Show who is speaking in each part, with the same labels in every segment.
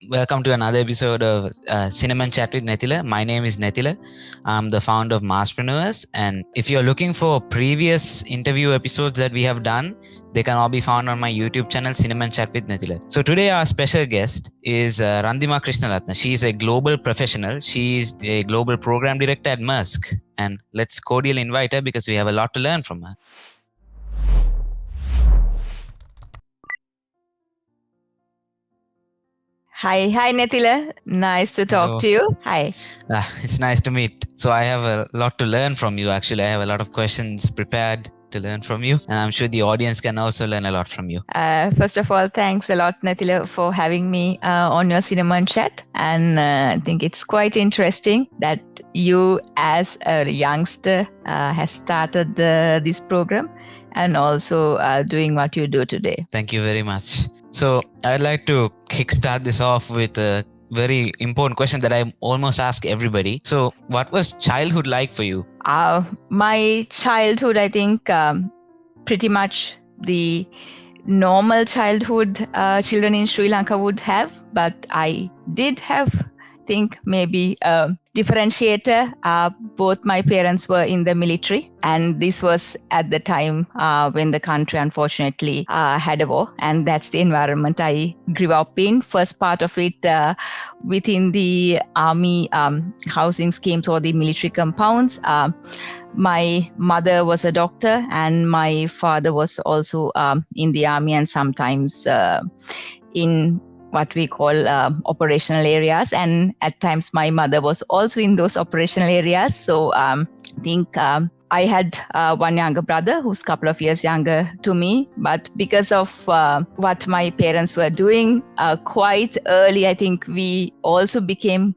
Speaker 1: Welcome to another episode of Cinnamon Chat with Netila. My name is Netila. I'm the founder of Masspreneurs. And if you're looking for previous interview episodes that we have done, they can all be found on my YouTube channel, Cinnamon Chat with Netila. So today our special guest is Randima Krishnaratne. She is a global professional. She is a global program director at Maersk. And let's cordially invite her because we have a lot to learn from her.
Speaker 2: Hi Netila. Nice to talk to you. Hi.
Speaker 1: It's nice to meet. So I have a lot to learn from you. Actually, I have a lot of questions prepared to learn from you, and I'm sure the audience can also learn a lot from you.
Speaker 2: First of all, thanks a lot, Netila, for having me on your Cinnamon Chat. And I think it's quite interesting that you, as a youngster, has started this program and also doing what you do today.
Speaker 1: Thank you very much. So I'd like to kickstart this off with a very important question that I almost ask everybody. So what was childhood like for you?
Speaker 2: My childhood, I think, pretty much the normal childhood children in Sri Lanka would have, but I did have, I think, maybe a differentiator. Both my parents were in the military, and this was at the time when the country unfortunately had a war, and that's the environment I grew up in. First part of it within the army housing schemes or the military compounds. My mother was a doctor, and my father was also in the army, and sometimes in what we call operational areas. And at times my mother was also in those operational areas. So I think I had one younger brother who's a couple of years younger to me. But because of what my parents were doing quite early, I think we also became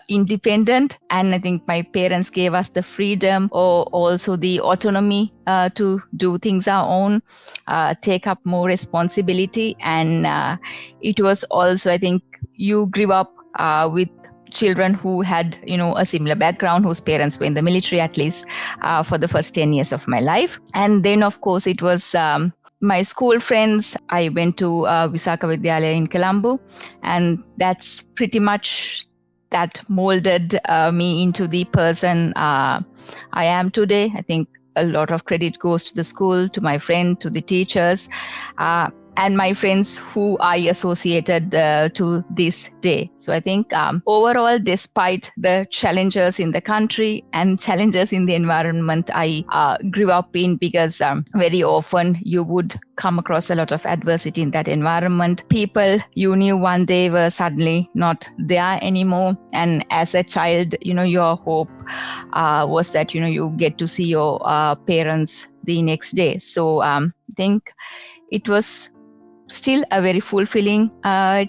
Speaker 2: independent, and I think my parents gave us the freedom or also the autonomy to do things our own, take up more responsibility. And it was also, I think, you grew up with children who had, a similar background, whose parents were in the military, at least for the first 10 years of my life. And then, of course, it was my school friends. I went to Visaka Vidyalaya in Colombo, and that's pretty much that molded me into the person I am today. I think a lot of credit goes to the school, to my friend, to the teachers, and my friends who I associated to this day. So I think overall, despite the challenges in the country and challenges in the environment I grew up in, because very often you would come across a lot of adversity in that environment. People you knew one day were suddenly not there anymore. And as a child, your hope was that, you get to see your parents the next day. So I think it was still a very fulfilling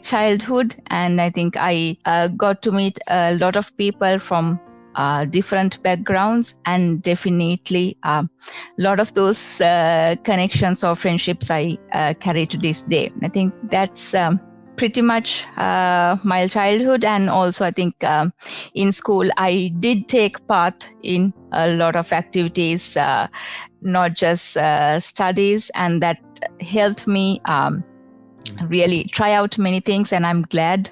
Speaker 2: childhood. And I think I got to meet a lot of people from different backgrounds, and definitely a lot of those connections or friendships I carry to this day. I think that's pretty much my childhood. And also I think in school I did take part in a lot of activities, not just studies, and that helped me really try out many things, and I'm glad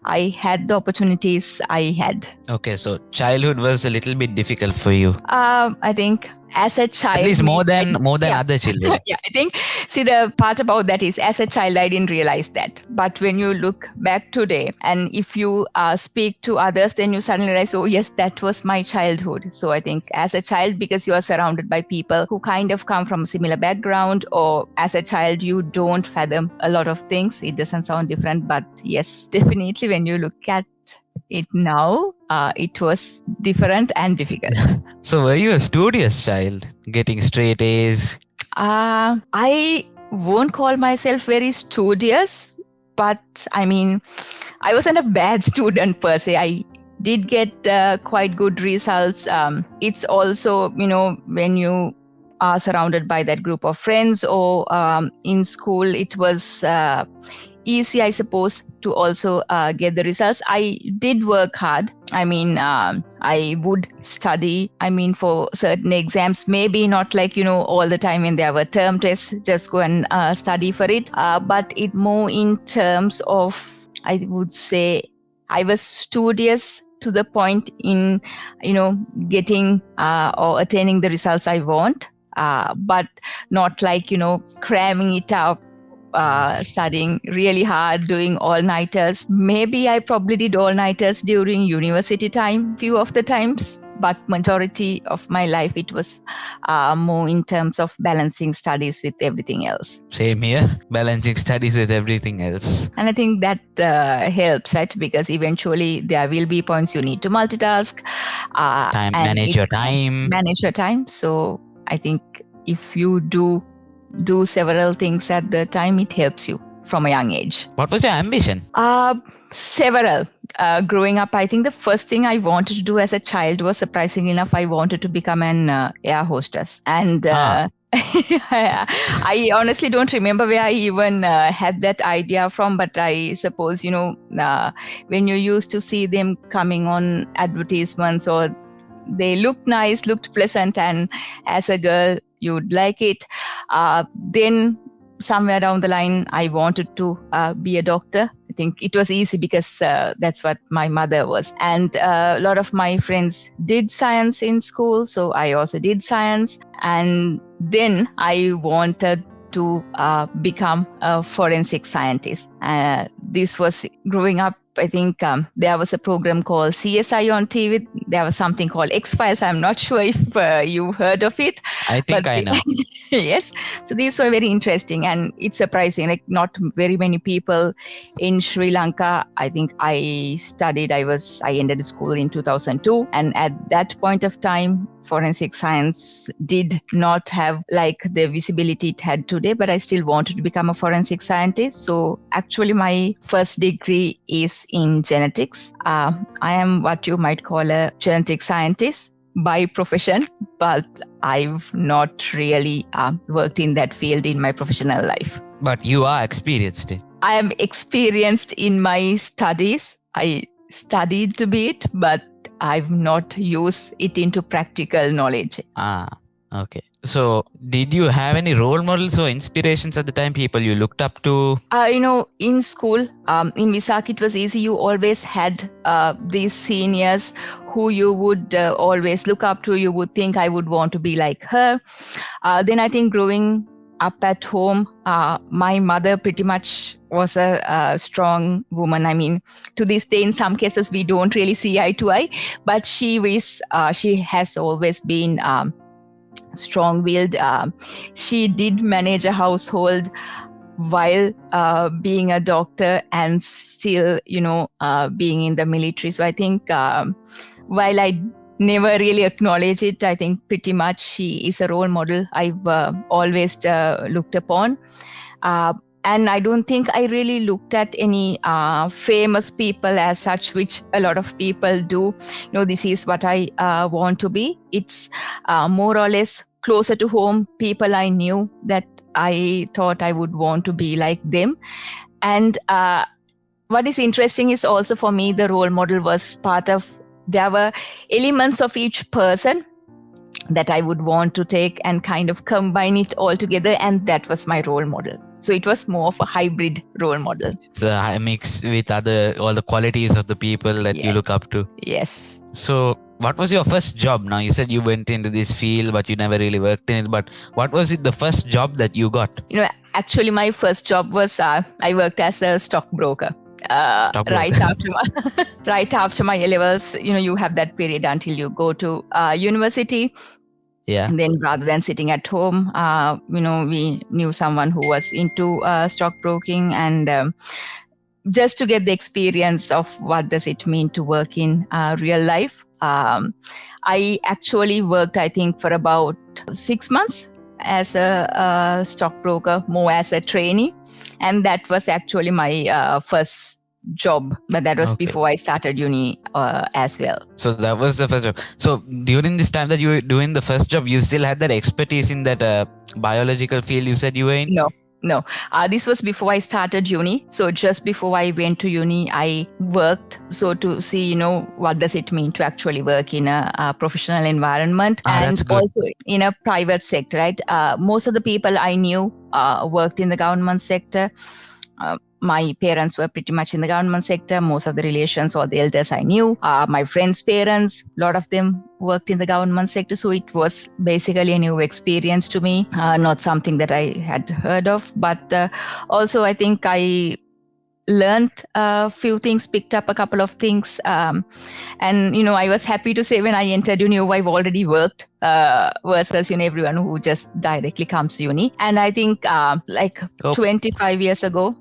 Speaker 2: I had the opportunities I had.
Speaker 1: Okay, so childhood was a little bit difficult for you.
Speaker 2: I think as a child,
Speaker 1: at least more than other children.
Speaker 2: Yeah, I think, see, the part about that is, as a child, I didn't realize that. But when you look back today, and if you speak to others, then you suddenly realize, oh yes, that was my childhood. So I think as a child, because you are surrounded by people who kind of come from a similar background, or as a child, you don't fathom a lot of things. It doesn't sound different, but yes, definitely when you look at it now, it was different and difficult.
Speaker 1: So were you a studious child, getting straight A's?
Speaker 2: I won't call myself very studious, but I mean, I wasn't a bad student per se. I did get quite good results. It's also, when you are surrounded by that group of friends, or in school, it was easy, I suppose, to also get the results. I did work hard. I mean, I would study, for certain exams, maybe not like, all the time when there were term tests, just go and study for it. But it more in terms of I would say I was studious to the point in, getting or attaining the results I want, but not like, cramming it up, studying really hard, doing all-nighters. Maybe I probably did all-nighters during university time, few of the times, but majority of my life it was more in terms of balancing studies with everything else.
Speaker 1: Same here, balancing studies with everything else.
Speaker 2: And I think that helps, right? Because eventually there will be points you need to multitask,
Speaker 1: Manage your time.
Speaker 2: Manage your time. So I think if you do several things at the time, it helps you from a young age.
Speaker 1: What was your ambition?
Speaker 2: Several. Growing up, I think the first thing I wanted to do as a child was, surprisingly enough, I wanted to become an air hostess. And I honestly don't remember where I even had that idea from, but I suppose, when you used to see them coming on advertisements, or they looked nice, looked pleasant, and as a girl, you'd like it. Then somewhere down the line, I wanted to be a doctor. I think it was easy because that's what my mother was. And a lot of my friends did science in school, so I also did science. And then I wanted to become a forensic scientist. This was growing up. I think there was a program called CSI on TV. There was something called X-Files. I'm not sure if you heard of it.
Speaker 1: I think I know.
Speaker 2: Yes. So these were very interesting, and it's surprising. Like, not very many people in Sri Lanka. I think I ended school in 2002. And at that point of time, forensic science did not have like the visibility it had today, but I still wanted to become a forensic scientist. So actually my first degree is in genetics. I am what you might call a genetic scientist by profession, but I've not really worked in that field in my professional life.
Speaker 1: But you are experienced.
Speaker 2: I am experienced in my studies. I studied to be it, but I've not used it into practical knowledge.
Speaker 1: Okay. So did you have any role models or inspirations at the time, people you looked up to?
Speaker 2: In school, in Visak, it was easy. You always had these seniors who you would always look up to. You would think, I would want to be like her. Then I think growing up at home, my mother pretty much was a strong woman. I mean, to this day, in some cases, we don't really see eye to eye, but she has always been strong-willed. She did manage a household while being a doctor and still, being in the military. So I think while I never really acknowledge it, I think pretty much she is a role model I've always looked upon. And I don't think I really looked at any famous people as such, which a lot of people do. This is what I want to be. It's more or less closer to home, people I knew that I thought I would want to be like them. And what is interesting is also for me, the role model was there were elements of each person that I would want to take and kind of combine it all together. And that was my role model. So it was more of a hybrid role model.
Speaker 1: It's a mix with all the qualities of the people that you look up to.
Speaker 2: Yes.
Speaker 1: So what was your first job? Now you said you went into this field, but you never really worked in it. But what was the first job that you got?
Speaker 2: Actually, my first job was I worked as a stockbroker. Right after my A-levels, you have that period until you go to university.
Speaker 1: Yeah.
Speaker 2: And then rather than sitting at home, we knew someone who was into stockbroking, and just to get the experience of what does it mean to work in real life. I actually worked, I think, for about 6 months as a stockbroker, more as a trainee. And that was actually my first job, but that was before I started uni as well.
Speaker 1: So that was the first job. So during this time that you were doing the first job, you still had that expertise in that biological field you said you were in?
Speaker 2: No. This was before I started uni. So just before I went to uni, I worked. So to see, what does it mean to actually work in a professional environment, and also in a private sector, right? Most of the people I knew worked in the government sector. my parents were pretty much in the government sector. Most of the relations or the elders I knew, my friends' parents, a lot of them worked in the government sector. So it was basically a new experience to me, not something that I had heard of. But also, I think I learned a few things, picked up a couple of things. And, I was happy to say when I entered uni, I've already worked versus, everyone who just directly comes to uni. And I think 25 years ago,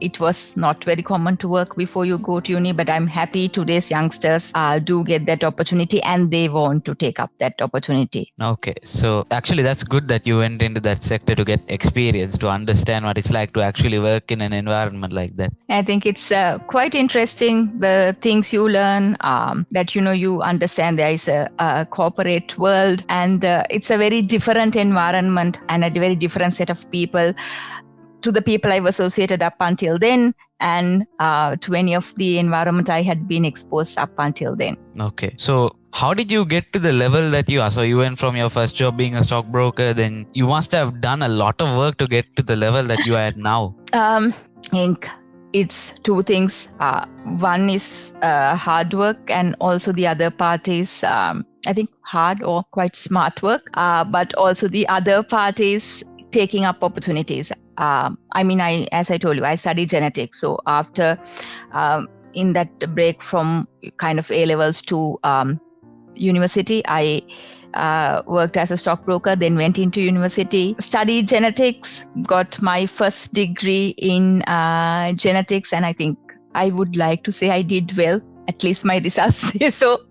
Speaker 2: it was not very common to work before you go to uni, but I'm happy today's youngsters do get that opportunity and they want to take up that opportunity.
Speaker 1: Okay, so actually that's good that you went into that sector to get experience, to understand what it's like to actually work in an environment like that.
Speaker 2: I think it's quite interesting, the things you learn, that, you understand there is a corporate world, and it's a very different environment and a very different set of people to the people I've associated up until then, and to any of the environment I had been exposed up until then.
Speaker 1: Okay, so how did you get to the level that you are? So you went from your first job being a stockbroker, then you must have done a lot of work to get to the level that you are at now.
Speaker 2: I think it's two things. One is hard work, and also the other part is I think hard or quite smart work. But also the other part is taking up opportunities. As I told you, I studied genetics. So after in that break from kind of A levels to university, I worked as a stockbroker, then went into university, studied genetics, got my first degree in genetics, and I think I would like to say I did well. At least my results say so.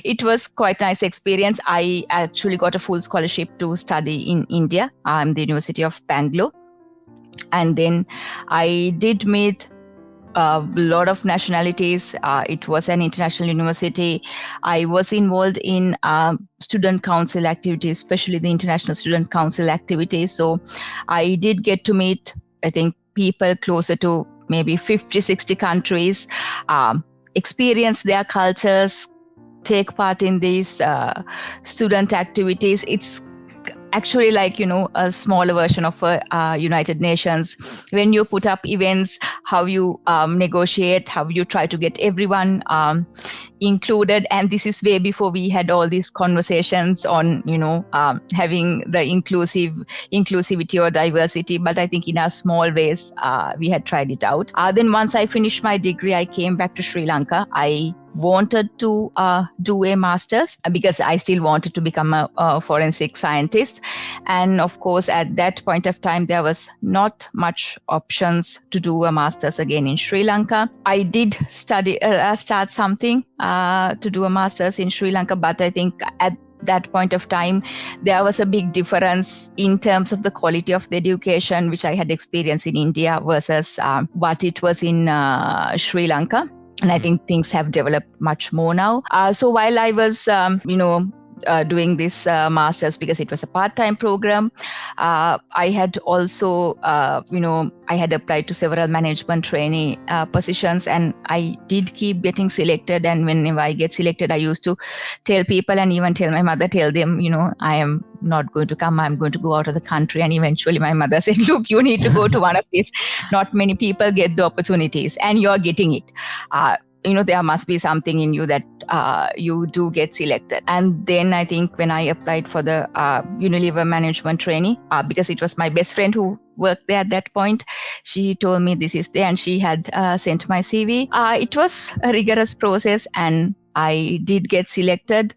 Speaker 2: It was quite a nice experience. I actually got a full scholarship to study in India, the University of Bangalore. And then I did meet a lot of nationalities. It was an international university. I was involved in student council activities, especially the International Student Council activities. So I did get to meet, I think, people closer to maybe 50, 60 countries, experience their cultures, take part in these student activities. It's actually like, a smaller version of United Nations. When you put up events, how you negotiate, how you try to get everyone included. And this is way before we had all these conversations on, having the inclusivity or diversity. But I think in our small ways, we had tried it out. Then once I finished my degree, I came back to Sri Lanka. I wanted to do a master's because I still wanted to become a forensic scientist. And of course, at that point of time, there was not much options to do a master's again in Sri Lanka. I did start something to do a master's in Sri Lanka, but I think at that point of time, there was a big difference in terms of the quality of the education, which I had experienced in India versus what it was in Sri Lanka. And I think things have developed much more now. So while I was, doing this master's, because it was a part-time program, I had also, I had applied to several management trainee positions, and I did keep getting selected. And whenever I get selected, I used to tell people, and even tell my mother, tell them, I am not going to come, I'm going to go out of the country. And eventually my mother said, look, you need to go to one of these. Not many people get the opportunities, and you're getting it. There must be something in you that you do get selected. And then I think when I applied for the Unilever management trainee, because it was my best friend who worked there at that point, she told me this is there, and she had sent my CV. It was a rigorous process, and I did get selected.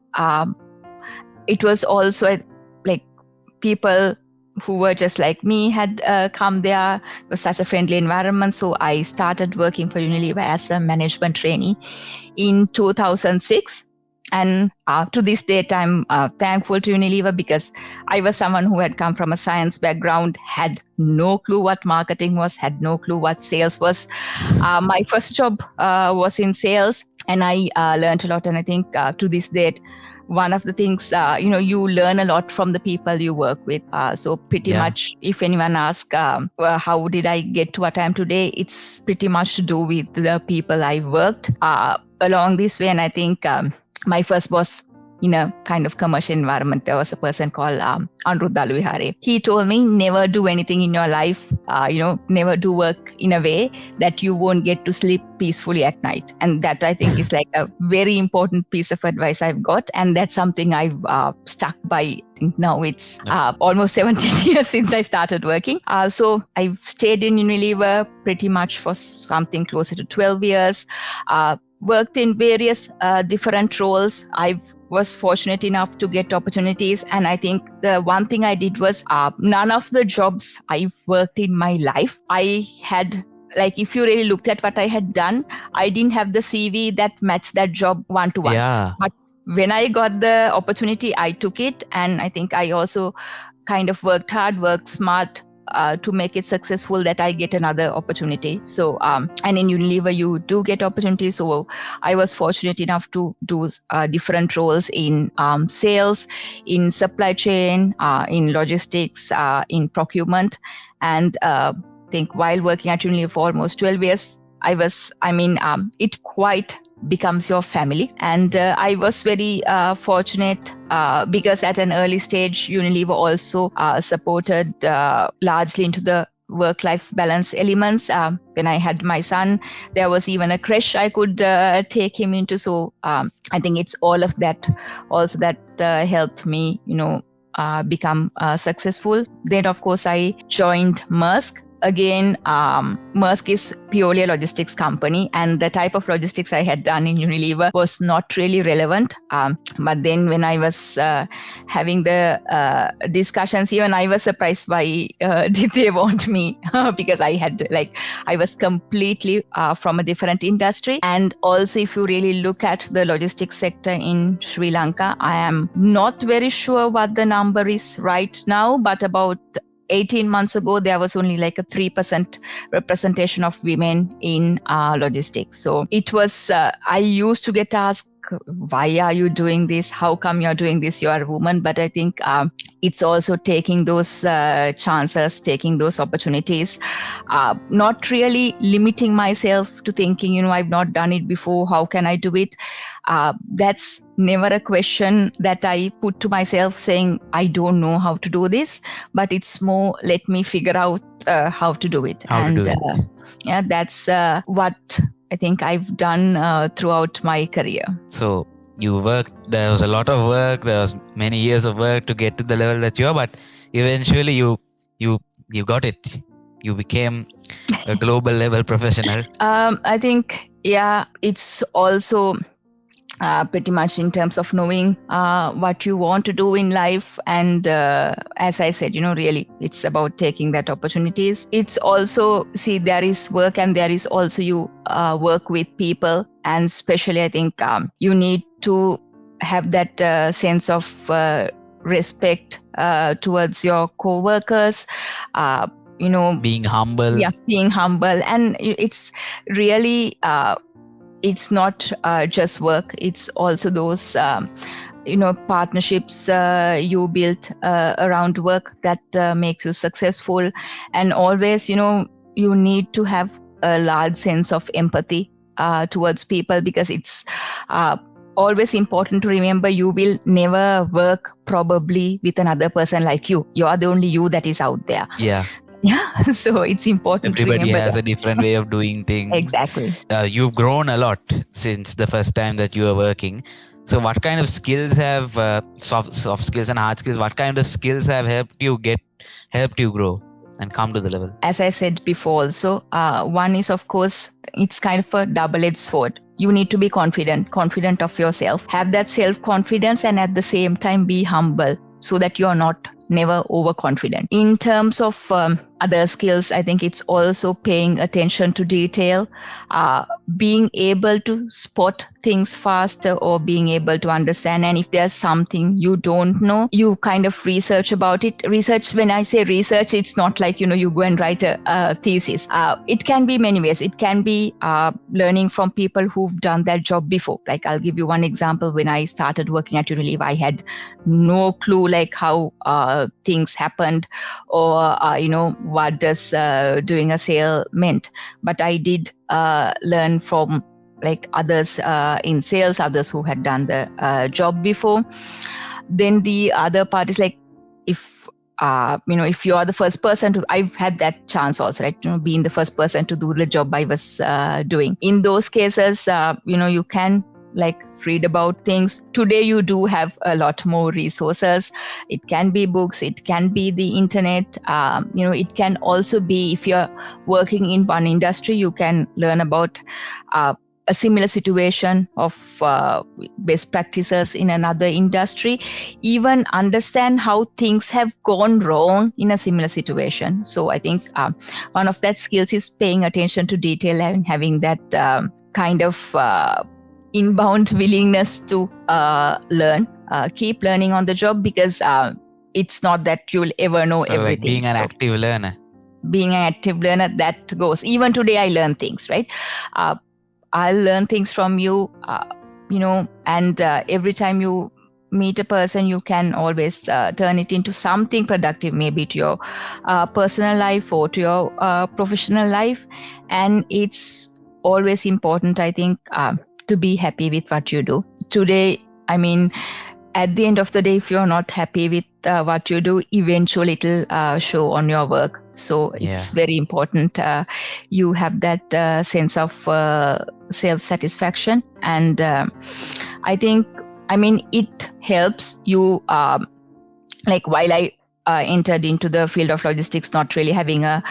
Speaker 2: It was also like people who were just like me had come there. It was such a friendly environment. So I started working for Unilever as a management trainee in 2006. And to this date, I'm thankful to Unilever, because I was someone who had come from a science background, had no clue what marketing was, had no clue what sales was. My first job was in sales, and I learned a lot. And I think to this date, one of the things, you learn a lot from the people you work with. So pretty much, if anyone asks, how did I get to what I am today? It's pretty much to do with the people I worked along this way. And I think my first boss in a kind of commercial environment. There was a person called Anuruddha Vihare. He told me, never do anything in your life, never do work in a way that you won't get to sleep peacefully at night. And that, I think, is like a very important piece of advice I've got. And that's something I've stuck by. I think now it's almost 17 years since I started working. So I've stayed in Unilever pretty much for something closer to 12 years, worked in various different roles. I was fortunate enough to get opportunities. And I think the one thing I did was none of the jobs I've worked in my life, I had, like, if you really looked at what I had done, I didn't have the CV that matched that job one to one.
Speaker 1: Yeah.
Speaker 2: But when I got the opportunity, I took it. And I think I also kind of worked hard, worked smart to make it successful, that I get another opportunity. So, and in Unilever, you do get opportunities. So I was fortunate enough to do different roles in sales, in supply chain, in logistics, in procurement. And I think while working at Unilever for almost 12 years, it quite becomes your family. And I was very fortunate because at an early stage, Unilever also supported largely into the work-life balance elements. When I had my son, there was even a creche I could take him into. So I think it's all of that also that helped me, become successful. Then, of course, I joined Maersk. Again, Maersk is purely a logistics company, and the type of logistics I had done in Unilever was not really relevant. But then when I was having the discussions, even I was surprised why did they want me because I was completely from a different industry. And also, if you really look at the logistics sector in Sri Lanka, I am not very sure what the number is right now, but about 18 months ago, there was only like a 3% representation of women in logistics. So it was, I used to get asked, why are you doing this? How come you're doing this? You are a woman. But I think it's also taking those chances, taking those opportunities, not really limiting myself to thinking, I've not done it before. How can I do it? That's never a question that I put to myself saying, I don't know how to do this, but it's more, let me figure out how to do it. Yeah, that's what I think I've done throughout my career.
Speaker 1: So you worked, there was a lot of work, there was many years of work to get to the level that you are, but eventually you got it. You became a global level professional.
Speaker 2: I think, yeah, it's also pretty much in terms of knowing what you want to do in life. And as I said, really, it's about taking that opportunities. It's also, see, there is work and there is also you work with people. And especially, I think you need to have that sense of respect towards your co-workers.
Speaker 1: Being humble.
Speaker 2: Yeah, being humble. And it's really... it's not just work, it's also those partnerships you built around work that makes you successful. And always, you need to have a large sense of empathy towards people, because it's always important to remember you will never work probably with another person like you. You are the only you that is out there.
Speaker 1: Yeah.
Speaker 2: So it's important
Speaker 1: everybody
Speaker 2: to remember
Speaker 1: has
Speaker 2: that.
Speaker 1: a different way of doing things.
Speaker 2: Exactly.
Speaker 1: You've grown a lot since the first time that you were working. So what kind of skills have soft skills and hard skills, what kind of skills have helped you grow and come to the level?
Speaker 2: As I said before also, one is, of course, it's kind of a double-edged sword. You need to be confident of yourself, have that self-confidence, and at the same time be humble, so that you're not never overconfident. In terms of other skills, I think it's also paying attention to detail, being able to spot things faster, or being able to understand. And if there's something you don't know, you kind of research about it. Research, when I say research, it's not like, you go and write a thesis. It can be many ways. It can be learning from people who've done that job before. Like, I'll give you one example. When I started working at Unilever, I had no clue like how things happened, or what does doing a sale meant. But I did learn from like others in sales, others who had done the job before. Then the other part is like, if if you are the first person to, I've had that chance also, right? Being the first person to do the job I was doing. In those cases, you can like read about things. Today you do have a lot more resources. It can be books, it can be the internet. It can also be, if you're working in one industry, you can learn about a similar situation of best practices in another industry, even understand how things have gone wrong in a similar situation. So I think one of that skills is paying attention to detail and having that kind of inbound willingness to learn, keep learning on the job, because it's not that you'll ever know
Speaker 1: So
Speaker 2: everything.
Speaker 1: like being an active learner.
Speaker 2: Being an active learner, that goes. Even today I learn things, right? I'll learn things from you, and every time you meet a person, you can always turn it into something productive, maybe to your personal life or to your professional life. And it's always important, I think, to be happy with what you do. Today, I mean, at the end of the day, if you're not happy with what you do, eventually it'll show on your work. So it's very important you have that sense of self-satisfaction. And I think, it helps you, like while I entered into the field of logistics, not really having a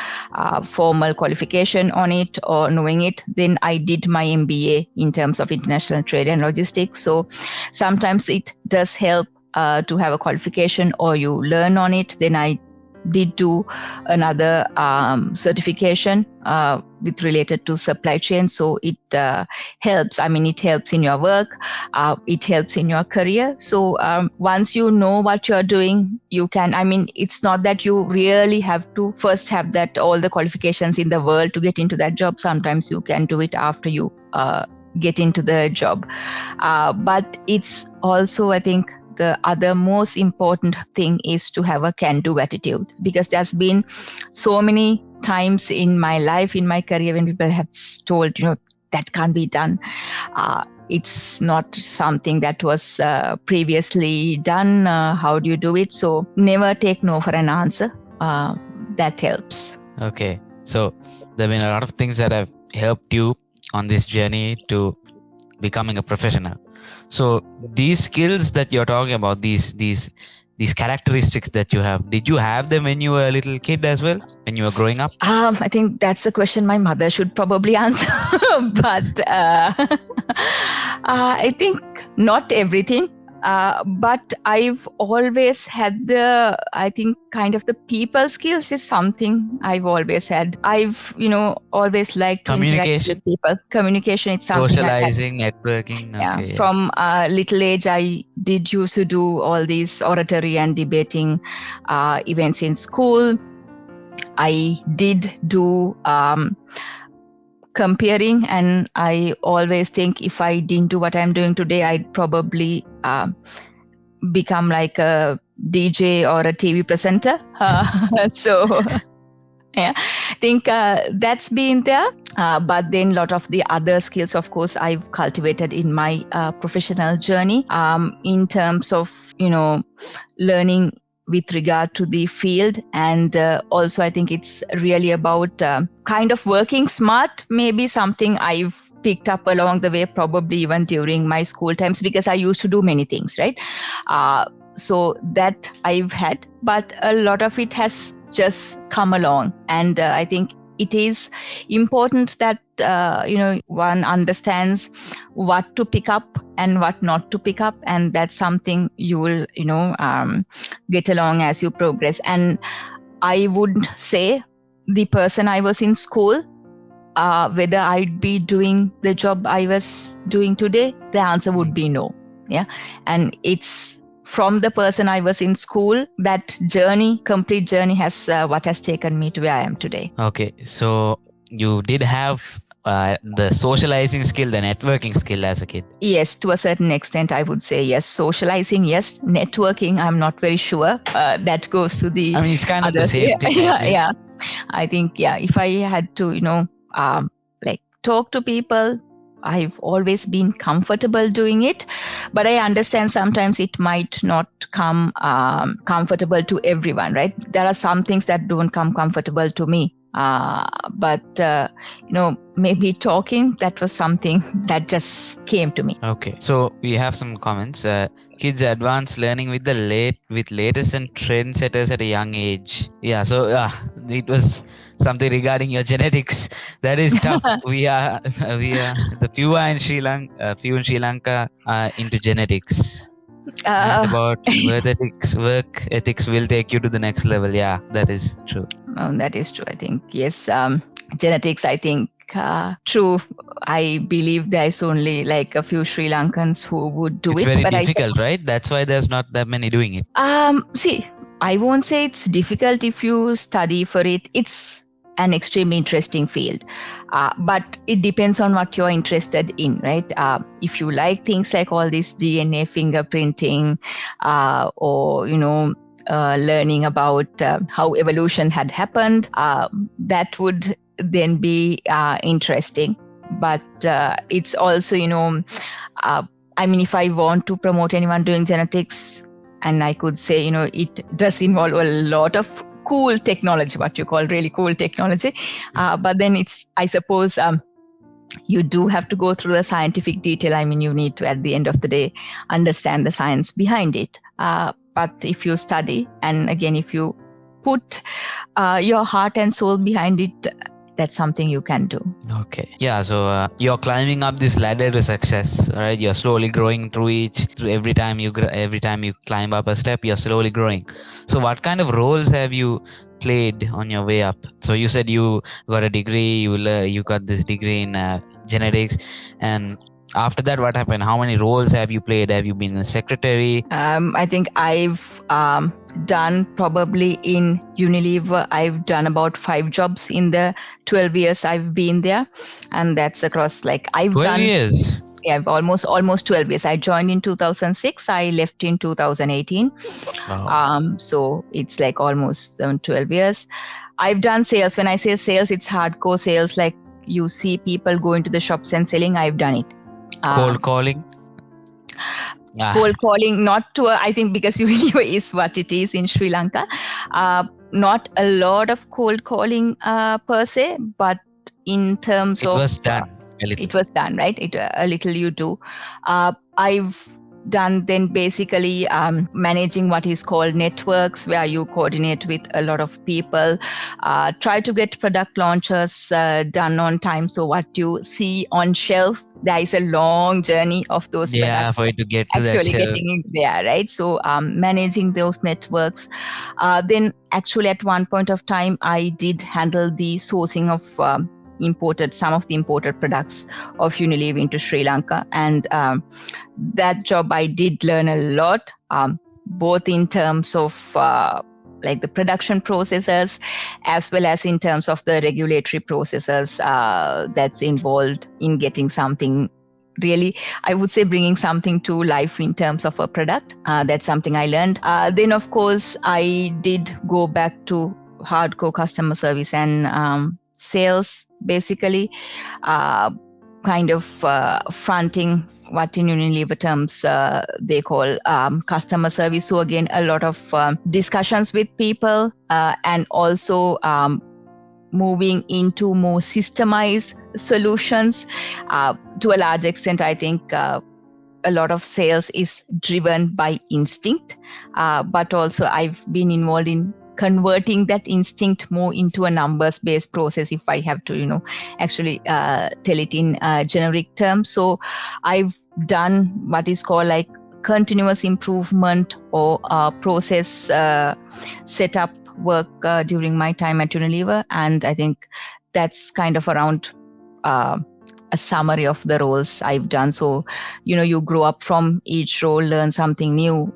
Speaker 2: formal qualification on it or knowing it, then I did my MBA in terms of international trade and logistics. So sometimes it does help to have a qualification or you learn on it. Then I did do another certification with related to supply chain. So it helps. It helps in your work. It helps in your career. So once you know what you're doing, you can, it's not that you really have to first have that all the qualifications in the world to get into that job. Sometimes you can do it after you get into the job. But it's also, I think, the other most important thing is to have a can-do attitude, because there's been so many times in my life, in my career, when people have told, that can't be done. It's not something that was previously done. How do you do it? So never take no for an answer. That helps.
Speaker 1: Okay. So there have been a lot of things that have helped you on this journey to becoming a professional. So these skills that you're talking about, these characteristics that you have, did you have them when you were a little kid as well, when you were growing up?
Speaker 2: I think that's a question my mother should probably answer. But I think not everything. But I've always had I think kind of the people skills is something I've always had. I've, always liked to interact with people. Communication, it's something
Speaker 1: socializing, networking.
Speaker 2: Yeah.
Speaker 1: Okay.
Speaker 2: From a little age, I did used to do all these oratory and debating events in school. I did do comparing, and I always think if I didn't do what I'm doing today, I'd probably become like a DJ or a TV presenter. So yeah, I think that's been there. But then a lot of the other skills, of course, I've cultivated in my professional journey in terms of, learning with regard to the field. And also, I think it's really about kind of working smart, maybe something I've picked up along the way, probably even during my school times, because I used to do many things, right? So that I've had, but a lot of it has just come along. And I think it is important that one understands what to pick up and what not to pick up, and that's something you will get along as you progress. And I would say the person I was in school, whether I'd be doing the job I was doing today, the answer would be no. Yeah. And it's from the person I was in school, that journey, complete journey, has what has taken me to where I am today.
Speaker 1: Okay, so you did have the socializing skill, the networking skill as a kid.
Speaker 2: Yes, to a certain extent, I would say yes. Socializing, yes. Networking, I'm not very sure. That goes to the
Speaker 1: it's kind of the
Speaker 2: others.
Speaker 1: same thing.
Speaker 2: Yeah. I think, if I had to, like talk to people, I've always been comfortable doing it, but I understand sometimes it might not come comfortable to everyone, right? There are some things that don't come comfortable to me. But maybe talking, that was something that just came to me.
Speaker 1: Okay, so we have some comments. Kids advance learning with latest and trendsetters at a young age. Yeah, so it was something regarding your genetics. That is tough. We are the few in Sri Lanka are into genetics. And about work ethics will take you to the next level. Yeah, that is true.
Speaker 2: That is true. I think yes. Genetics. I think true. I believe there's only like a few Sri Lankans who would do
Speaker 1: It's
Speaker 2: it,
Speaker 1: very
Speaker 2: but
Speaker 1: difficult, right? That's why there's not that many doing it.
Speaker 2: See, I won't say it's difficult if you study for it. It's an extremely interesting field, but it depends on what you're interested in, right? If you like things like all this DNA fingerprinting, or learning about how evolution had happened, that would then be interesting. But it's also, I mean, if I want to promote anyone doing genetics, and I could say, it does involve a lot of cool technology, what you call really cool technology. But then I suppose, you do have to go through the scientific detail. I mean, you need to, at the end of the day, understand the science behind it. But if you study, and again, if you put your heart and soul behind it, that's something you can do.
Speaker 1: Okay. Yeah. So you're climbing up this ladder to success. All right. You're slowly growing through every time you climb up a step, you're slowly growing. So what kind of roles have you played on your way up? So you said you got a degree. You got this degree in genetics, and after that, what happened? How many roles have you played? Have you been a secretary?
Speaker 2: I think I've done probably in Unilever, I've done about 5 jobs in the 12 years I've been there. And that's across, like, I've
Speaker 1: 12
Speaker 2: done.
Speaker 1: years.
Speaker 2: Yeah, almost 12 years. I joined in 2006. I left in 2018.
Speaker 1: Wow.
Speaker 2: So it's like almost 12 years. I've done sales. When I say sales, it's hardcore sales. Like you see people go into the shops and selling. I've done it.
Speaker 1: Cold calling.
Speaker 2: Cold calling, not to I think because Unilever is what it is in Sri Lanka. Not a lot of cold calling per se, but in terms
Speaker 1: It
Speaker 2: of
Speaker 1: was done a little.
Speaker 2: it was done, right? A little you do. I've done then basically managing what is called networks, where you coordinate with a lot of people, try to get product launches done on time. So what you see on shelf, there is a long journey of those products
Speaker 1: For it to get to that
Speaker 2: actually
Speaker 1: shelf.
Speaker 2: getting in there, right? So managing those networks. Then actually at one point of time, I did handle the sourcing of some of the imported products of Unilever into Sri Lanka. And that job, I did learn a lot, both in terms of like the production processes, as well as in terms of the regulatory processes that's involved in getting something really, I would say, bringing something to life in terms of a product. That's something I learned. Then, of course, I did go back to hardcore customer service and sales, basically, kind of fronting what in Unilever terms they call customer service. So again, a lot of discussions with people, and also moving into more systemized solutions. To a large extent, I think a lot of sales is driven by instinct, but also I've been involved in converting that instinct more into a numbers-based process, if I have to, actually tell it in generic terms. So I've done what is called like continuous improvement or process setup work during my time at Unilever. And I think that's kind of around a summary of the roles I've done. So, you grow up from each role, learn something new,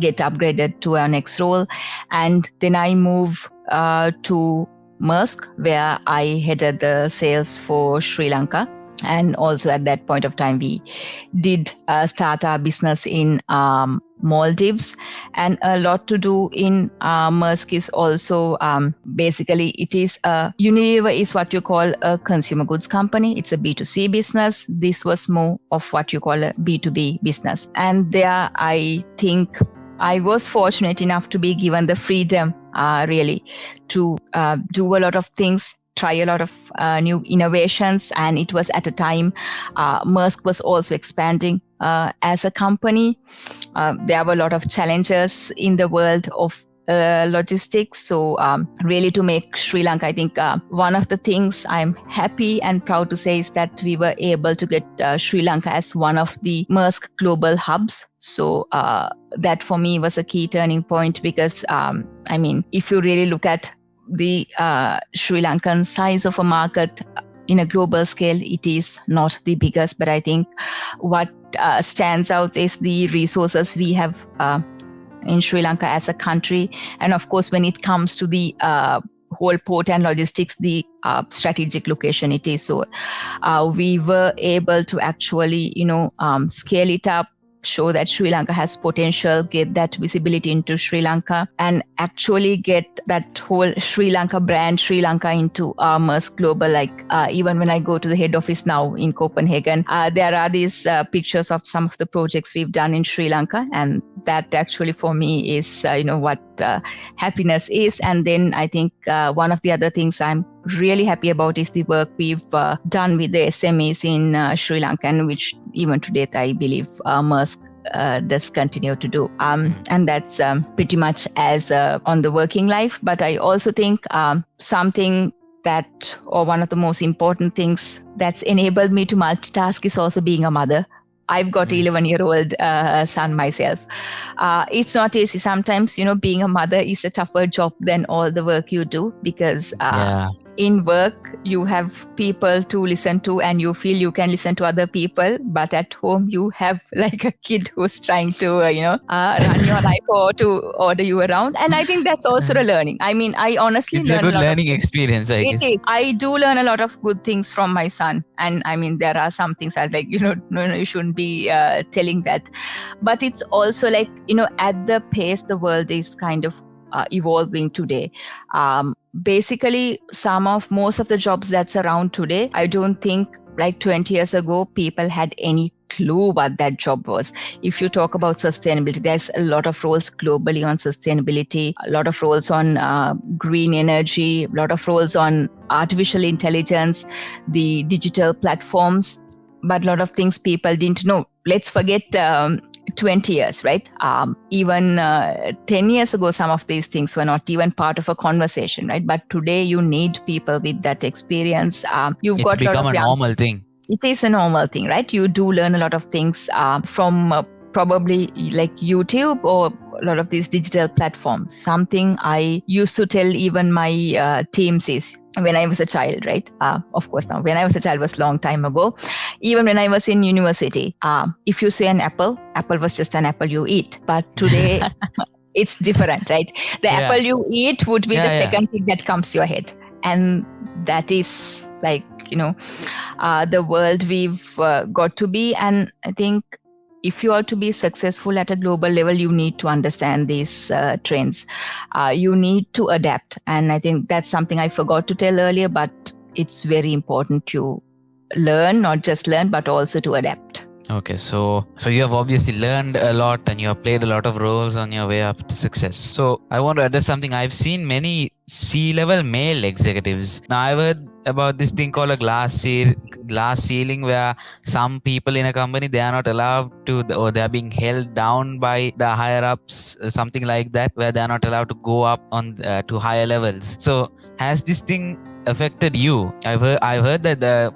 Speaker 2: get upgraded to our next role. And then I move to Maersk, where I headed the sales for Sri Lanka. And also at that point of time, we did start our business in Maldives. And a lot to do in Maersk is also basically it is Unilever is what you call a consumer goods company. It's a B2C business. This was more of what you call a B2B business. And there, I think I was fortunate enough to be given the freedom really to do a lot of things, try a lot of new innovations. And it was at a time Maersk was also expanding as a company. There were a lot of challenges in the world of logistics. So really to make Sri Lanka, I think one of the things I'm happy and proud to say is that we were able to get Sri Lanka as one of the Maersk global hubs. So that for me was a key turning point because, I mean, if you really look at the Sri Lankan size of a market in a global scale, it is not the biggest, but I think what stands out is the resources we have in Sri Lanka as a country. And of course, when it comes to the whole port and logistics, the strategic location it is. So we were able to actually, scale it up, show that Sri Lanka has potential, get that visibility into Sri Lanka, and actually get that whole Sri Lanka brand, Sri Lanka into Maersk Global. Like even when I go to the head office now in Copenhagen, there are these pictures of some of the projects we've done in Sri Lanka. And that actually for me is, what happiness is. And then I think one of the other things I'm really happy about is the work we've done with the SMEs in Sri Lanka, and which even to date, I believe Maersk does continue to do. And that's pretty much as on the working life. But I also think something that, or one of the most important things that's enabled me to multitask is also being a mother. I've got an 11-year-old son myself. It's not easy. Sometimes, being a mother is a tougher job than all the work you do because in work, you have people to listen to and you feel you can listen to other people. But at home, you have like a kid who's trying to, run your life or to order you around. And I think that's also a learning. I mean, I honestly
Speaker 1: It's
Speaker 2: learn
Speaker 1: a good
Speaker 2: a lot
Speaker 1: learning
Speaker 2: of
Speaker 1: experience, I guess.
Speaker 2: It is. I do learn a lot of good things from my son. And I mean, there are some things I'd like, no, you shouldn't be telling that. But it's also like, at the pace the world is kind of evolving today. Basically, most of the jobs that's around today, I don't think like 20 years ago, people had any clue what that job was. If you talk about sustainability, there's a lot of roles globally on sustainability, a lot of roles on green energy, a lot of roles on artificial intelligence, the digital platforms, but a lot of things people didn't know. Let's forget 20 years, right? Even 10 years ago, some of these things were not even part of a conversation, right? But today you need people with that experience. You've got a lot
Speaker 1: become
Speaker 2: of
Speaker 1: a normal thing.
Speaker 2: It is a normal thing, right? You do learn a lot of things from probably like YouTube or a lot of these digital platforms. Something I used to tell even my teams is when I was a child, right? Of course, now when I was a child was a long time ago. Even when I was in university, if you say an apple was just an apple you eat. But today, it's different, right? The apple you eat would be the second thing that comes to your head. And that is like, the world we've got to be. And I think if you are to be successful at a global level, you need to understand these trends. You need to adapt. And I think that's something I forgot to tell earlier, but it's very important to learn, not just learn, but also to adapt.
Speaker 1: Okay, so you have obviously learned a lot and you have played a lot of roles on your way up to success. So I want to address something. I've seen many C-level male executives. Now I've heard about this thing called a glass ceiling, where some people in a company, they are not allowed to, or they are being held down by the higher ups, something like that, where they are not allowed to go up on to higher levels. So has this thing affected you? I've heard that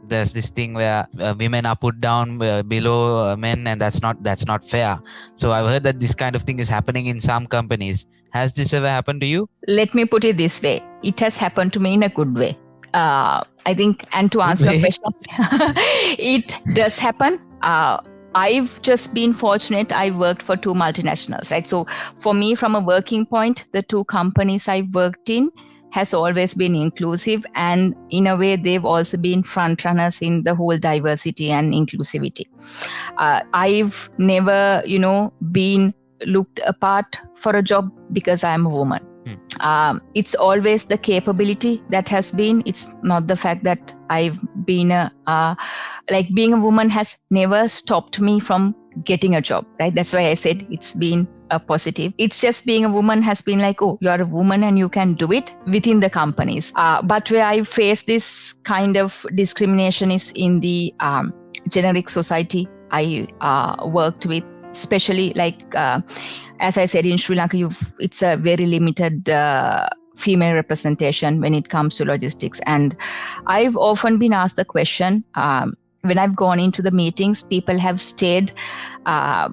Speaker 1: there's this thing where women are put down below men, and that's not fair. So I've heard that this kind of thing is happening in some companies. Has this ever happened to you?
Speaker 2: Let me put it this way. It has happened to me in a good way. I think, and to answer your question, it does happen. I've just been fortunate. I worked for 2 multinationals, right? So for me, from a working point, the 2 companies I worked in, has always been inclusive, and in a way they've also been front runners in the whole diversity and inclusivity. I've never been looked apart for a job because I'm a woman. It's always the capability that has been. It's not the fact that I've been being a woman has never stopped me from getting a job, right? That's why I said it's been a positive. It's just being a woman has been like, oh, you're a woman and you can do it within the companies. But where I face this kind of discrimination is in the generic society I worked with, especially as I said, in Sri Lanka, it's a very limited female representation when it comes to logistics. And I've often been asked the question, when I've gone into the meetings, people have stayed, I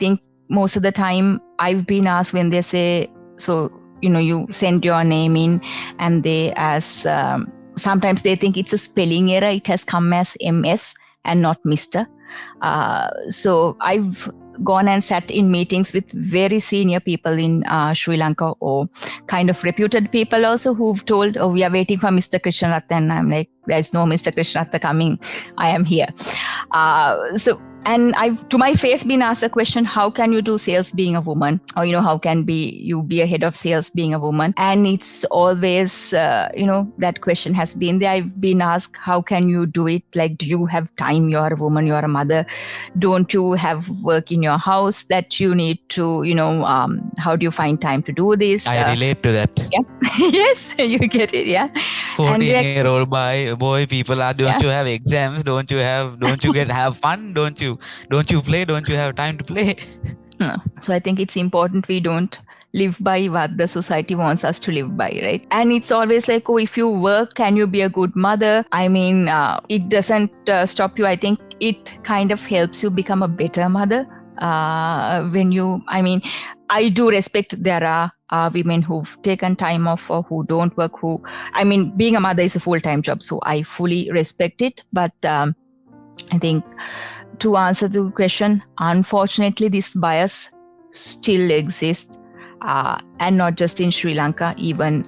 Speaker 2: think most of the time I've been asked when they say, so, you send your name in, and they as, sometimes they think it's a spelling error. It has come as MS and not Mr. So I've gone and sat in meetings with very senior people in Sri Lanka, or kind of reputed people also, who've told, oh, we are waiting for Mr. Krishnaratne. And I'm like, there's no Mr. Krishnaratne coming. I am here. And I've, to my face, been asked a question, how can you do sales being a woman? Or, how can you be a head of sales being a woman? And it's always, that question has been there. I've been asked, how can you do it? Like, do you have time? You're a woman, you're a mother. Don't you have work in your house that you need to, how do you find time to do this?
Speaker 1: I relate to that.
Speaker 2: Yeah. Yes, you get it. Yeah.
Speaker 1: 14-year-old boy, people are, don't you have exams? Don't you have fun? Don't you play? Don't you have time to play?
Speaker 2: No. So I think it's important we don't live by what the society wants us to live by, right? And it's always like, oh, if you work, can you be a good mother? I mean, it doesn't stop you. I think it kind of helps you become a better mother. I do respect there are women who've taken time off or who don't work, being a mother is a full-time job. So I fully respect it. But I think to answer the question, unfortunately, this bias still exists. And not just in Sri Lanka, even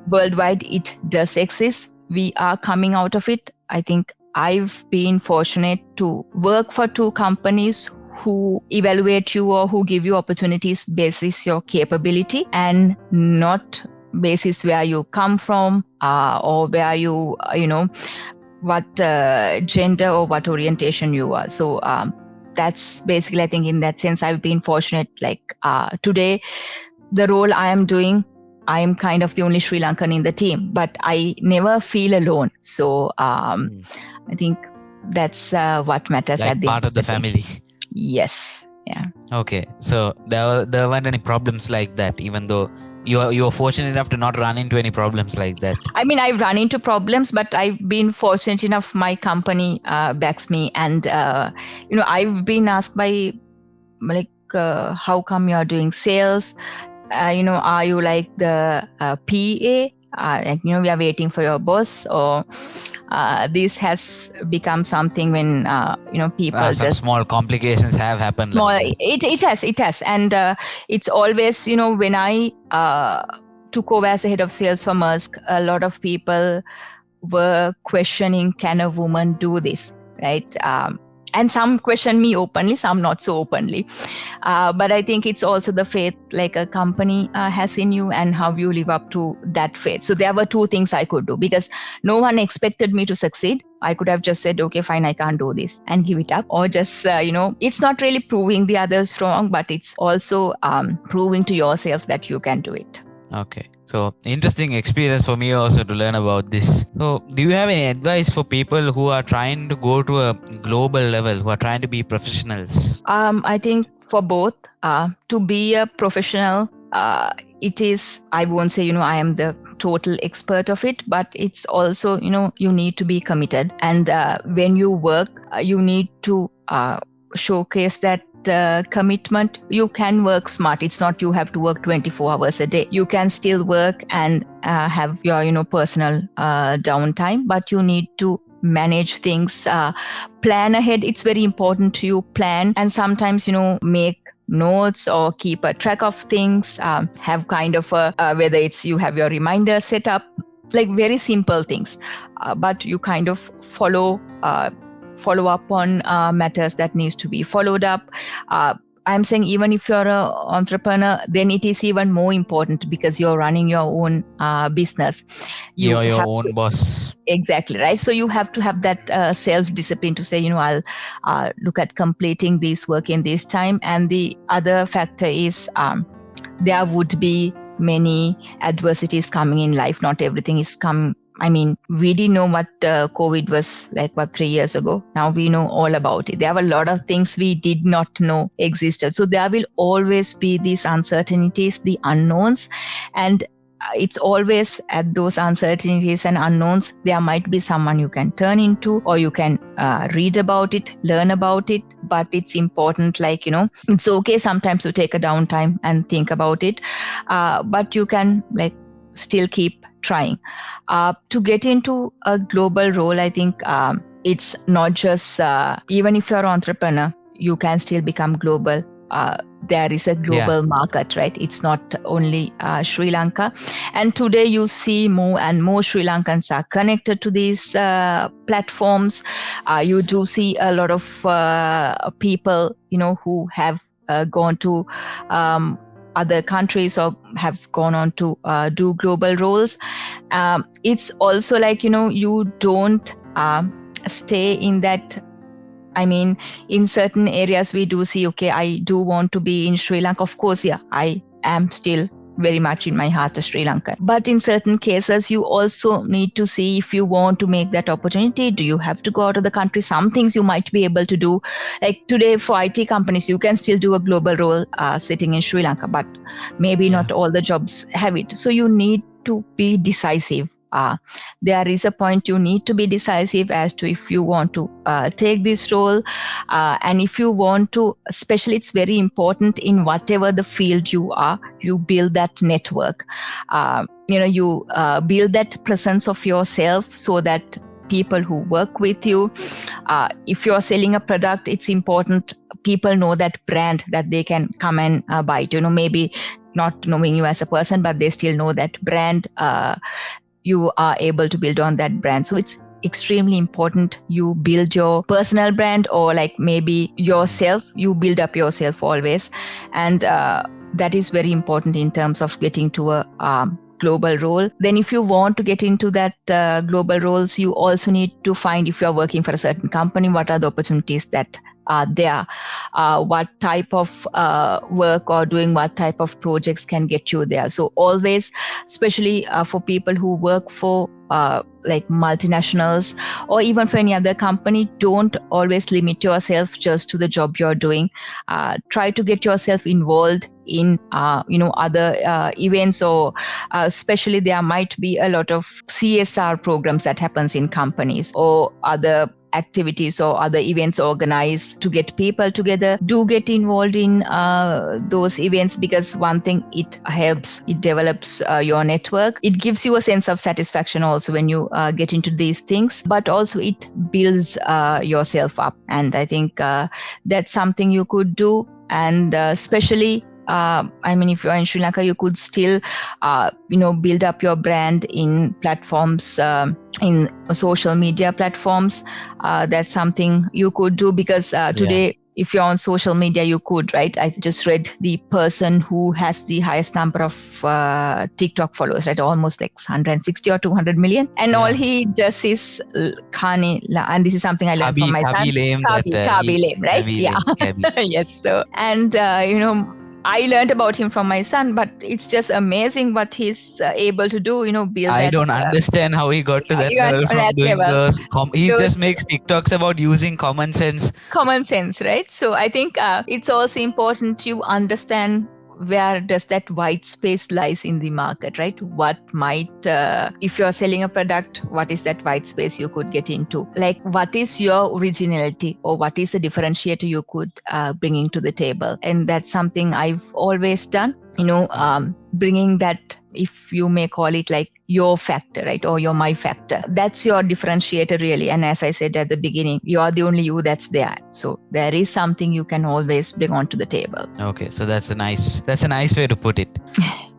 Speaker 2: worldwide, it does exist. We are coming out of it. I think I've been fortunate to work for 2 companies who evaluate you or who give you opportunities basis your capability and not basis where you come from or where you, what gender or what orientation you are. So that's basically, I think in that sense, I've been fortunate. Today, the role I am doing, I am kind of the only Sri Lankan in the team, but I never feel alone. So I think that's what matters at the
Speaker 1: part of the family.
Speaker 2: Yes. Yeah.
Speaker 1: Okay. So there weren't any problems like that, even though you are fortunate enough to not run into any problems like that.
Speaker 2: I mean, I've run into problems, but I've been fortunate enough. My company backs me, and I've been asked by how come you are doing sales? Are you like the PA? We are waiting for your boss, or this has become something when people
Speaker 1: some
Speaker 2: just
Speaker 1: small complications have happened.
Speaker 2: It has, and it's always when I took over as the head of sales for Maersk, a lot of people were questioning, can a woman do this, right? And some question me openly, some not so openly. But I think it's also the faith like a company has in you and how you live up to that faith. So there were 2 things I could do because no one expected me to succeed. I could have just said, okay, fine, I can't do this and give it up. Or just, it's not really proving the others wrong, but it's also proving to yourself that you can do it.
Speaker 1: Okay. So interesting experience for me also to learn about this. So do you have any advice for people who are trying to go to a global level, who are trying to be professionals?
Speaker 2: I think for both, to be a professional, it is, I won't say, I am the total expert of it, but it's also, you need to be committed. And when you work, you need to showcase that commitment. You can work smart. It's not you have to work 24 hours a day. You can still work and have your personal downtime, but you need to manage things, plan ahead. It's very important to you plan, and sometimes make notes or keep a track of things, have kind of whether it's you have your reminder set up, like very simple things, but you kind of follow up on matters that needs to be followed up. I'm saying even if you're an entrepreneur, then it is even more important because you're running your own business. You
Speaker 1: You're your
Speaker 2: have
Speaker 1: own
Speaker 2: to,
Speaker 1: boss.
Speaker 2: exactly, right? So you have to have that self-discipline to say, I'll look at completing this work in this time. And the other factor is there would be many adversities coming in life. Not everything is come. I mean, we didn't know what COVID was like, 3 years ago. Now we know all about it. There are a lot of things we did not know existed. So there will always be these uncertainties, the unknowns. And it's always at those uncertainties and unknowns, there might be someone you can turn into, or you can read about it, learn about it. But it's important, like, it's okay sometimes to take a downtime and think about it. But you can like still keep trying. To get into a global role, I think it's not just, even if you're an entrepreneur, you can still become global. There is a global market, right? It's not only Sri Lanka. And today you see more and more Sri Lankans are connected to these platforms. You do see a lot of people, who have gone to other countries or have gone on to do global roles. It's also like, you don't stay in that. I mean, in certain areas, we do see, okay, I do want to be in Sri Lanka. Of course, yeah, I am still very much in my heart a Sri Lankan. But in certain cases, you also need to see if you want to make that opportunity. Do you have to go out of the country? Some things you might be able to do. Like today for IT companies, you can still do a global role sitting in Sri Lanka, but maybe not all the jobs have it. So you need to be decisive. There is a point you need to be decisive as to if you want to take this role, and if you want to, especially it's very important in whatever the field you are, you build that network. You build that presence of yourself so that people who work with you, if you're selling a product, it's important people know that brand, that they can come and buy it. Maybe not knowing you as a person, but they still know that brand. You are able to build on that brand. So it's extremely important you build your personal brand, or like maybe yourself, you build up yourself always. And that is very important in terms of getting to a global role. Then if you want to get into that global roles, you also need to find, if you're working for a certain company, what are the opportunities that are there, what type of work or doing what type of projects can get you there. So always, especially for people who work for like multinationals or even for any other company, don't always limit yourself just to the job you're doing. Try to get yourself involved in other events, or especially there might be a lot of CSR programs that happens in companies, or other activities or other events organized to get people together. Do get involved in those events, because one thing, it helps, it develops your network. It gives you a sense of satisfaction also when you get into these things, but also it builds yourself up. And I think that's something you could do. And especially if you're in Sri Lanka, you could still, build up your brand in platforms, in social media platforms. That's something you could do, because today, if you're on social media, you could, right? I just read the person who has the highest number of TikTok followers, right? Almost like 160 or 200 million. And all he does is Khani, and this is something I learned from my son. Kabi lame, right? Yes. So, and I learned about him from my son, but it's just amazing what he's able to do, build
Speaker 1: I
Speaker 2: that.
Speaker 1: don't understand how he got to that level from doing those. He just makes TikToks about using common sense.
Speaker 2: Common sense, right? So I think it's also important to understand where does that white space lies in the market, right? What might, if you're selling a product, what is that white space you could get into? Like, what is your originality, or what is the differentiator you could bring to the table? And that's something I've always done, bringing that if you may call it like your factor, right? Or your my factor. That's your differentiator really. And as I said at the beginning, you are the only you that's there. So there is something you can always bring onto the table.
Speaker 1: Okay, so that's a nice way to put it.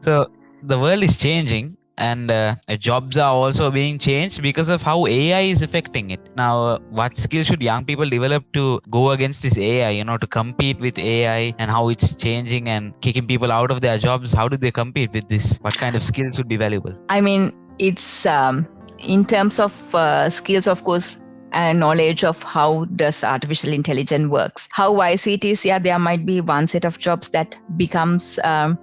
Speaker 1: So the world is changing, and jobs are also being changed because of how AI is affecting it. Now, what skills should young people develop to go against this AI? To compete with AI and how it's changing and kicking people out of their jobs. How do they compete with this? What kind of skills would be valuable?
Speaker 2: I mean, it's in terms of skills, of course, and knowledge of how does artificial intelligence works. How wise it is, yeah, there might be one set of jobs that becomes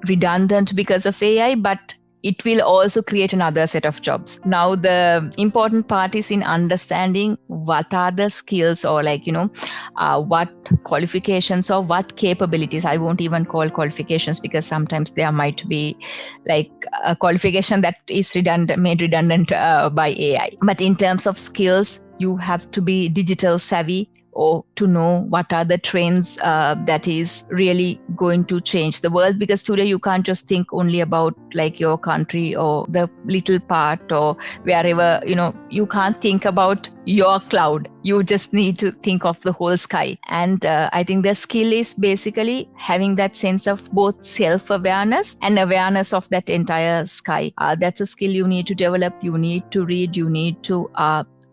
Speaker 2: redundant because of AI, but it will also create another set of jobs. Now, the important part is in understanding what are the skills or what qualifications or what capabilities. I won't even call qualifications because sometimes there might be like a qualification that is made redundant by AI. But in terms of skills, you have to be digital savvy or to know what are the trends that is really going to change the world, because today you can't just think only about like your country or the little part or wherever, you can't think about your cloud. You just need to think of the whole sky. And I think the skill is basically having that sense of both self-awareness and awareness of that entire sky. That's a skill you need to develop. You need to read, you need to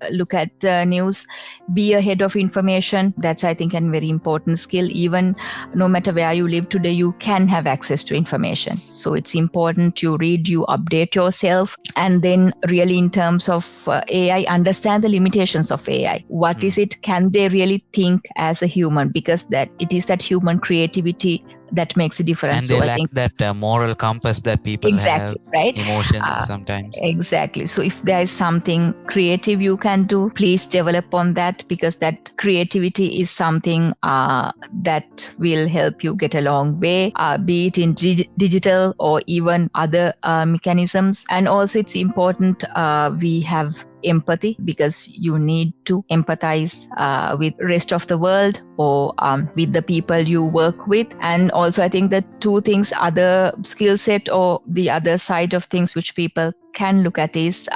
Speaker 2: look at news, be ahead of information. That's, I think, a very important skill. Even no matter where you live today, you can have access to information. So it's important you read, you update yourself. And then really in terms of AI, understand the limitations of AI. What is it? Can they really think as a human? Because that it is that human creativity that makes a difference.
Speaker 1: And they lack that moral compass that people
Speaker 2: exactly,
Speaker 1: have,
Speaker 2: right?
Speaker 1: emotions sometimes.
Speaker 2: Exactly. So if there is something creative you can do, please develop on that, because that creativity is something that will help you get a long way, be it in digital or even other mechanisms. And also it's important we have empathy, because you need to empathize with rest of the world or with the people you work with. And also I think the two things, other skill set or the other side of things which people can look at is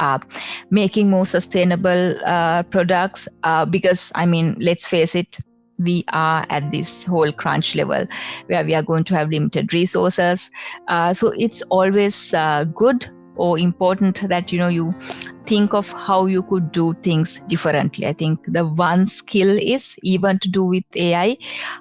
Speaker 2: making more sustainable products, because I mean, let's face it, we are at this whole crunch level where we are going to have limited resources. So it's always good or important that you think of how you could do things differently. I think the one skill is even to do with AI,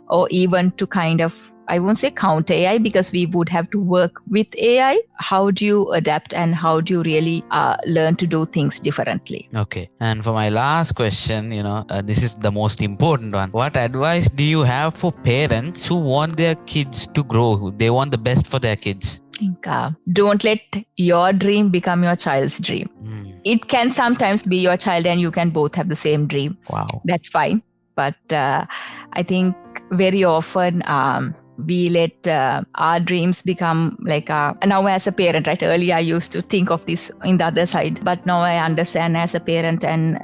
Speaker 2: or even to kind of, I won't say counter AI, because we would have to work with AI. How do you adapt and how do you really learn to do things differently?
Speaker 1: Okay. And for my last question, this is the most important one. What advice do you have for parents who want their kids to grow? They want the best for their kids.
Speaker 2: Think, don't let your dream become your child's dream. It can sometimes be your child and you can both have the same dream.
Speaker 1: Wow.
Speaker 2: That's fine. But I think very often we let our dreams become like now as a parent, right? Earlier I used to think of this in the other side, but now I understand as a parent. And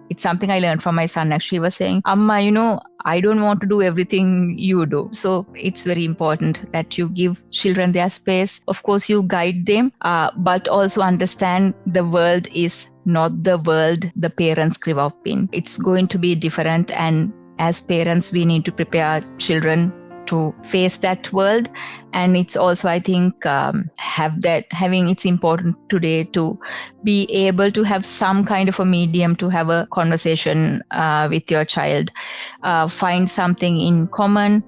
Speaker 2: it's something I learned from my son. Actually, he was saying, Amma, I don't want to do everything you do. So it's very important that you give children their space. Of course, you guide them, but also understand the world is not the world the parents grew up in. It's going to be different. And as parents, we need to prepare children to face that world. And it's also, I think, it's important today to be able to have some kind of a medium to have a conversation with your child, find something in common,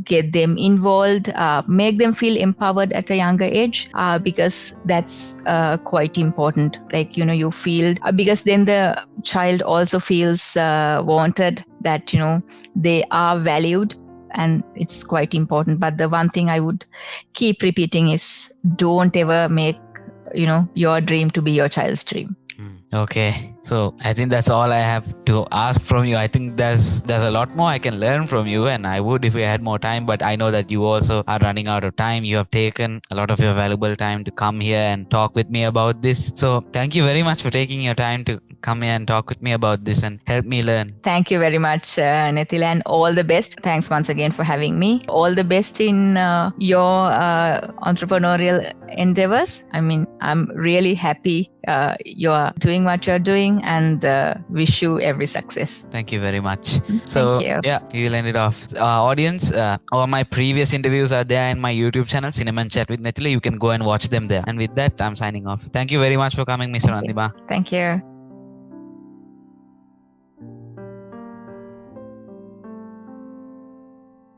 Speaker 2: get them involved, make them feel empowered at a younger age, because that's quite important. Like, you feel, because then the child also feels wanted, that, they are valued, and it's quite important. But the one thing I would keep repeating is don't ever make, your dream to be your child's dream.
Speaker 1: Okay, so I think that's all I have to ask from you. I think there's a lot more I can learn from you, and I would if we had more time, but I know that you also are running out of time. You have taken a lot of your valuable time to come here and talk with me about this. So thank you very much for taking your time to come here and talk with me about this and help me learn.
Speaker 2: Thank you very much, Nethila, and all the best. Thanks once again for having me. All the best in your entrepreneurial endeavors. I mean, I'm really happy you're doing what you're doing, and wish you every success.
Speaker 1: Thank you very much.
Speaker 2: Thank you.
Speaker 1: Yeah, we'll end it off. Audience, all my previous interviews are there in my YouTube channel, Cinema and Chat with Nethila. You can go and watch them there. And with that, I'm signing off. Thank you very much for coming, Ms. Randima.
Speaker 2: Thank you.